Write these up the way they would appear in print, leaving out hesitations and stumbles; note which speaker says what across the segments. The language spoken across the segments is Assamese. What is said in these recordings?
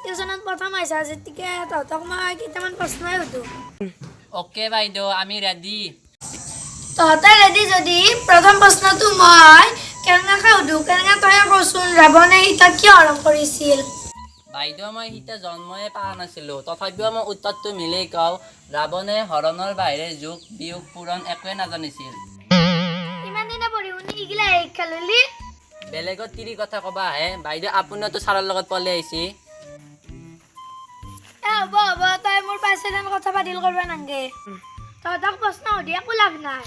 Speaker 1: টিউচনত প্ৰথম আহিছা যেতিকে তহঁতক মই কেইটামান প্ৰশ্নই সুধো
Speaker 2: ওকে বাইদেউ আমি ৰেডি
Speaker 1: তহঁতে ৰেডি যদি প্ৰথম প্ৰশ্নটো মই কেনেকৈ সুধো কেনেকৈ তই কচোন ৰাৱণে সীতাক কিয় হৰণ কৰিছিল
Speaker 2: বাইদেউ মই সিতা জন্মই পৰা নাছিলোঁ তথাপিও মই উত্তৰটো মিলেই কওঁ ৰাৱণে হৰণৰ বাহিৰে যোগ বিয়োগ পূৰণ একোৱে নাজানিছিল
Speaker 1: ইমান দিনে পঢ়ি শুনি ইগিলা শিক্ষা ললি
Speaker 2: বেলেগত তিৰি কথা ক'বা আহে বাইদেউ আপুনিওতো ছাৰৰ লগত পলে আহিছে
Speaker 1: হ'ব হ'ব তই মোৰ পাৰ্চনেল কথা বাতিল কৰিব নাংগে তহঁতক প্ৰশ্ন সুধি একো লাভ নাই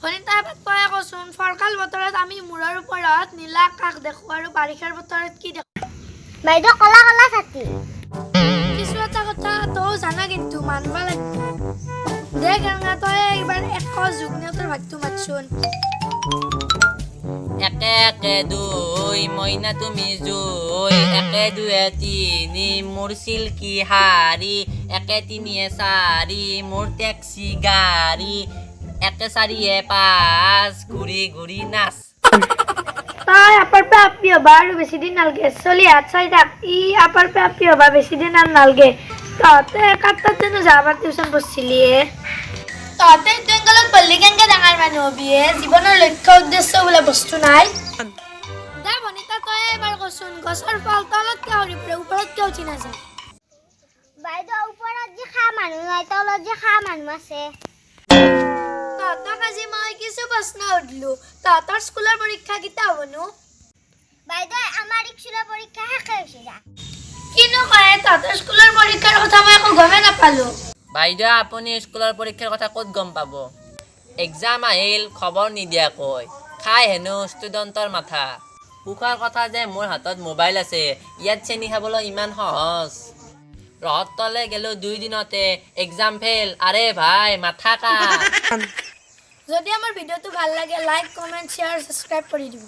Speaker 1: ভনিতা তই কচোন ফৰকাল বতৰত আমি মূৰৰ ওপৰত নীলা আকাশ দেখো আৰু বাৰিষাৰ বতৰত কি দেখো
Speaker 3: বাইদেউ কলা কলা ছাতি
Speaker 1: কিছু এটা কথা তও জানা কিন্তু মানবা লাগিব দে কেনেকা তই এইবাৰ 100 যুগনীয়তৰ ভাগটো মাতচোন
Speaker 2: একে একে দুই মইনা তুমি জুই একে দুয়ে তিনি মোৰ চিল্কি শাৰী একে তিনিয়ে চাৰি মোৰ টেক্সি গাড়ী একে চাৰিয়ে পাঁচ ঘূৰি ঘূৰি নাচ
Speaker 1: তই আপাৰ পৰা আপি হবা আৰু বেছি দিন নালগে চলি হাত চাই থাক ই আপাৰ পৰা আপি হবা বেছি দিন আৰু নালগে তহঁতে কাটাত জানো যাবাৰ টিউচন পঢ়ছিলিয়ে তহঁতে বেংগলত পঢ়লি কেনেকে ডাঙৰ মানুহ হবিয়ে জীৱনৰ লক্ষ্য উদ্দেশ্য বোলা বস্তু নাই দে ভনিতা তই এবাৰ কচোন গছৰ ফল তলত কিয় সৰি পৰে ওপৰত কিয় উঠি নাযায়
Speaker 3: বাইদেউ ওপৰত যে খা মানুহ নাই তলত যে খা মানুহ আছে
Speaker 1: তহঁতক আজি মই কিছু প্ৰশ্ন সুধিলো তহঁতৰ স্কুলৰ পৰীক্ষা কেতিয়া হ'বনো
Speaker 3: বাইদেউ আমাৰ স্কুলৰ পৰীক্ষা শেষ হৈছে যা
Speaker 1: কিনো কয় তহঁতৰ স্কুলৰ পৰীক্ষাৰ কথা মই একো গমেই নাপালো
Speaker 2: বাইদেউ আপুনি স্কুলৰ পৰীক্ষাৰ কথা ক'ত গম পাব এক্সাম আহিল খবৰ নিদিয়াকৈ খাই হেনো ষ্টুডেণ্টৰ মাথা সুখৰ কথা যে মোৰ হাতত মোবাইল আছে ইয়াত চেনি খাবলৈ ইমান সহজ ৰহতলে গেলো 2 দিনতে এক্সাম ফেল আৰে ভাই মাথা কা
Speaker 1: যদি আমাৰ ভিডিঅ'টো ভাল লাগে লাইক কমেণ্ট শ্বেয়াৰ ছাবস্ক্ৰাইব কৰি দিব